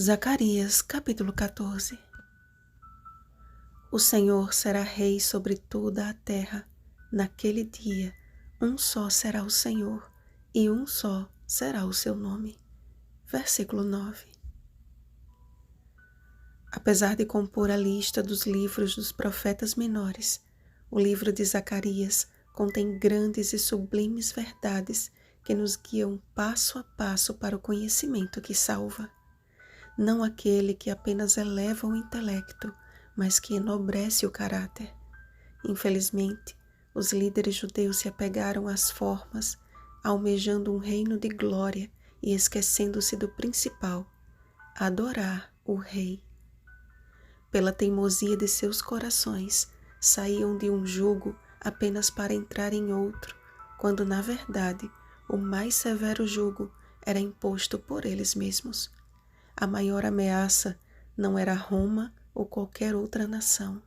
Zacarias, capítulo 14. O Senhor será rei sobre toda a terra. Naquele dia, um só será o Senhor, e um só será o seu nome. Versículo 9. Apesar de compor a lista dos livros dos profetas menores, o livro de Zacarias contém grandes e sublimes verdades que nos guiam passo a passo para o conhecimento que salva. Não aquele que apenas eleva o intelecto, mas que enobrece o caráter. Infelizmente, os líderes judeus se apegaram às formas, almejando um reino de glória e esquecendo-se do principal, adorar o Rei. Pela teimosia de seus corações, saíam de um jugo apenas para entrar em outro, quando, na verdade, o mais severo jugo era imposto por eles mesmos. A maior ameaça não era Roma ou qualquer outra nação,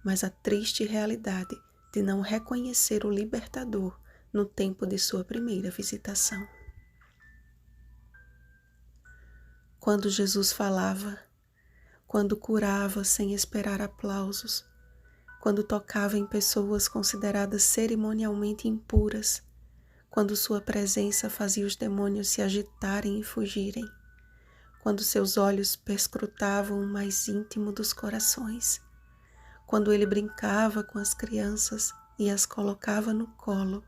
mas a triste realidade de não reconhecer o libertador no tempo de sua primeira visitação. Quando Jesus falava, quando curava sem esperar aplausos, quando tocava em pessoas consideradas cerimonialmente impuras, quando sua presença fazia os demônios se agitarem e fugirem, quando seus olhos perscrutavam o mais íntimo dos corações, quando ele brincava com as crianças e as colocava no colo.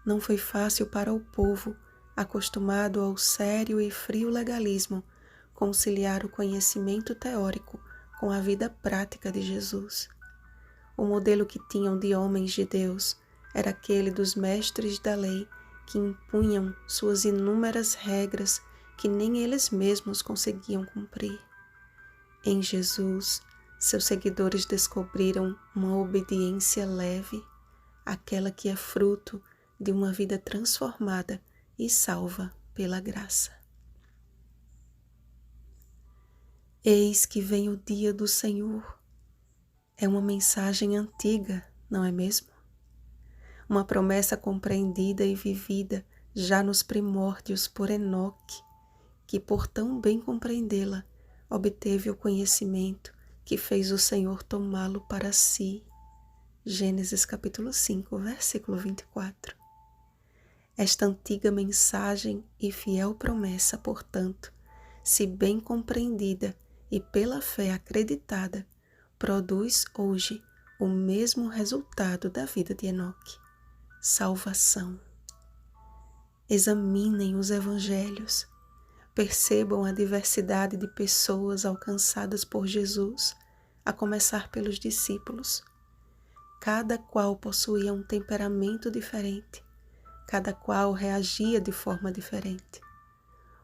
Não foi fácil para o povo, acostumado ao sério e frio legalismo, conciliar o conhecimento teórico com a vida prática de Jesus. O modelo que tinham de homens de Deus era aquele dos mestres da lei que impunham suas inúmeras regras que nem eles mesmos conseguiam cumprir. Em Jesus, seus seguidores descobriram uma obediência leve, aquela que é fruto de uma vida transformada e salva pela graça. Eis que vem o dia do Senhor. É uma mensagem antiga, não é mesmo? Uma promessa compreendida e vivida já nos primórdios por Enoque, que por tão bem compreendê-la, obteve o conhecimento que fez o Senhor tomá-lo para si. Gênesis capítulo 5, versículo 24. Esta antiga mensagem e fiel promessa, portanto, se bem compreendida e pela fé acreditada, produz hoje o mesmo resultado da vida de Enoque: salvação. Examinem os evangelhos. Percebam a diversidade de pessoas alcançadas por Jesus, a começar pelos discípulos. Cada qual possuía um temperamento diferente, cada qual reagia de forma diferente.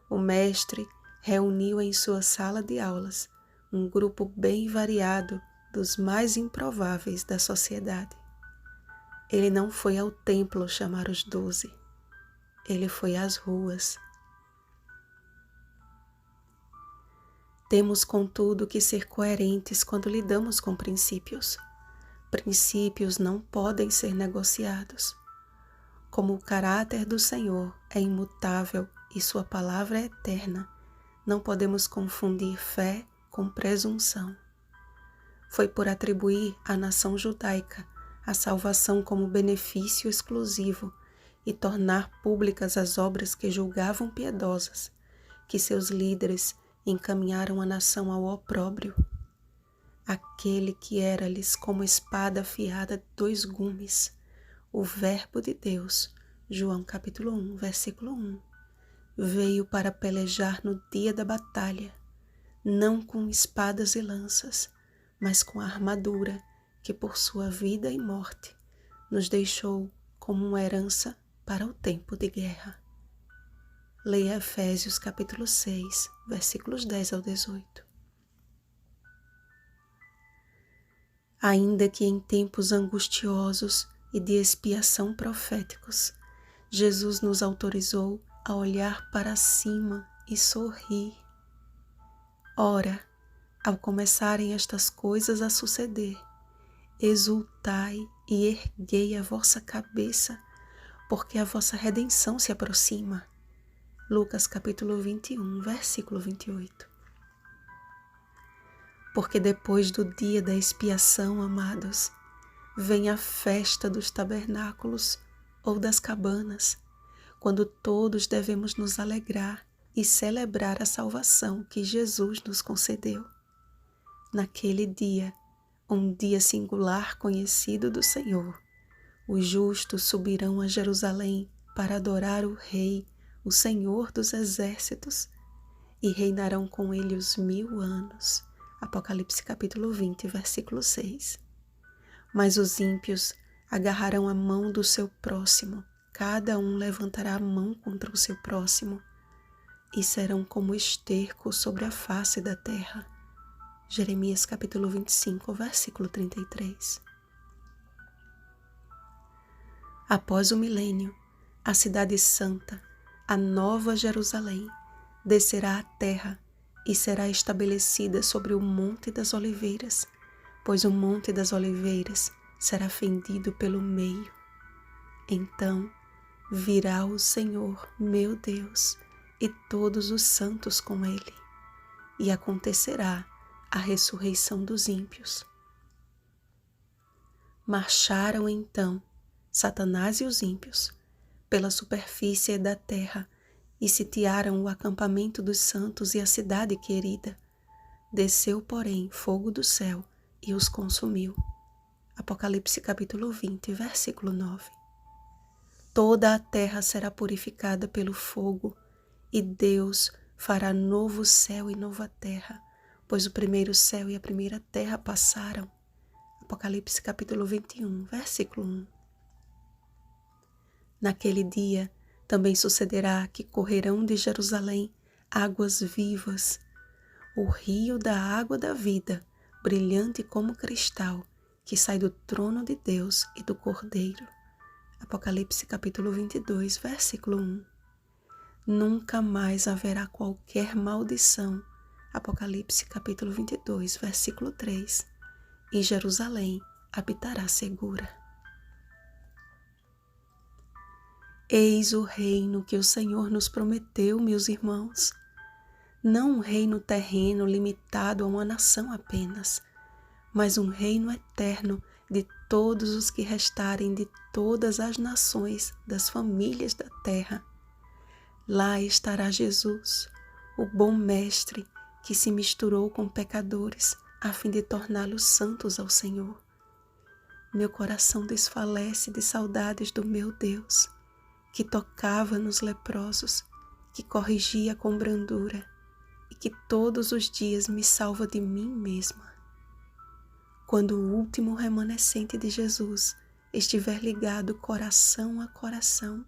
O Mestre reuniu em sua sala de aulas um grupo bem variado dos mais improváveis da sociedade. Ele não foi ao templo chamar os 12, ele foi às ruas. Temos, contudo, que ser coerentes quando lidamos com princípios. Princípios não podem ser negociados. Como o caráter do Senhor é imutável e sua palavra é eterna, não podemos confundir fé com presunção. Foi por atribuir à nação judaica a salvação como benefício exclusivo e tornar públicas as obras que julgavam piedosas, que seus líderes encaminharam a nação ao opróbrio. Aquele que era-lhes como espada afiada de 2 gumes, o Verbo de Deus, João capítulo 1, versículo 1, veio para pelejar no dia da batalha, não com espadas e lanças, mas com a armadura que por sua vida e morte nos deixou como uma herança para o tempo de guerra. Leia Efésios capítulo 6, versículos 10 ao 18. Ainda que em tempos angustiosos e de expiação proféticos, Jesus nos autorizou a olhar para cima e sorrir. Ora, ao começarem estas coisas a suceder, exultai e erguei a vossa cabeça, porque a vossa redenção se aproxima. Lucas capítulo 21, versículo 28. Porque depois do dia da expiação, amados, vem a festa dos tabernáculos ou das cabanas, quando todos devemos nos alegrar e celebrar a salvação que Jesus nos concedeu. Naquele dia, um dia singular conhecido do Senhor, os justos subirão a Jerusalém para adorar o Rei, o Senhor dos exércitos, e reinarão com ele os 1000 anos. Apocalipse capítulo 20, versículo 6. Mas os ímpios agarrarão a mão do seu próximo, cada um levantará a mão contra o seu próximo, e serão como esterco sobre a face da terra. Jeremias capítulo 25, versículo 33. Após o milênio, a cidade santa, a nova Jerusalém, descerá à terra e será estabelecida sobre o Monte das Oliveiras, pois o Monte das Oliveiras será fendido pelo meio. Então virá o Senhor, meu Deus, e todos os santos com ele, e acontecerá a ressurreição dos ímpios. Marcharam então Satanás e os ímpios pela superfície da terra e sitiaram o acampamento dos santos e a cidade querida. Desceu, porém, fogo do céu e os consumiu. Apocalipse capítulo 20, versículo 9. Toda a terra será purificada pelo fogo, e Deus fará novo céu e nova terra, pois o primeiro céu e a primeira terra passaram. Apocalipse capítulo 21, versículo 1. Naquele dia também sucederá que correrão de Jerusalém águas vivas, o rio da água da vida, brilhante como cristal, que sai do trono de Deus e do Cordeiro. Apocalipse capítulo 22, versículo 1. Nunca mais haverá qualquer maldição. Apocalipse capítulo 22, versículo 3. E Jerusalém habitará segura. Eis o reino que o Senhor nos prometeu, meus irmãos. Não um reino terreno limitado a uma nação apenas, mas um reino eterno de todos os que restarem de todas as nações, das famílias da terra. Lá estará Jesus, o bom mestre que se misturou com pecadores a fim de torná-los santos ao Senhor. Meu coração desfalece de saudades do meu Deus, que tocava nos leprosos, que corrigia com brandura e que todos os dias me salva de mim mesma. Quando o último remanescente de Jesus estiver ligado coração a coração,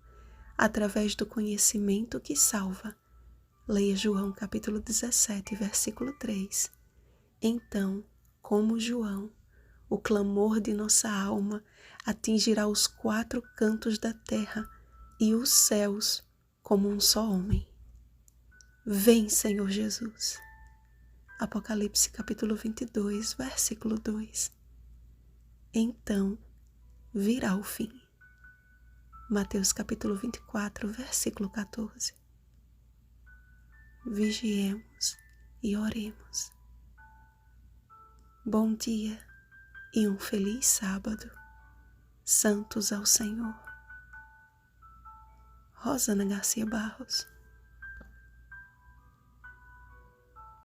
através do conhecimento que salva, leia João capítulo 17, versículo 3. Então, como João, o clamor de nossa alma atingirá os 4 cantos da terra e os céus como um só homem. Vem, Senhor Jesus. Apocalipse capítulo 22, versículo 2. Então virá o fim. Mateus capítulo 24, versículo 14. Vigiemos e oremos. Bom dia e um feliz sábado. Santos ao Senhor. Rosana Garcia Barros.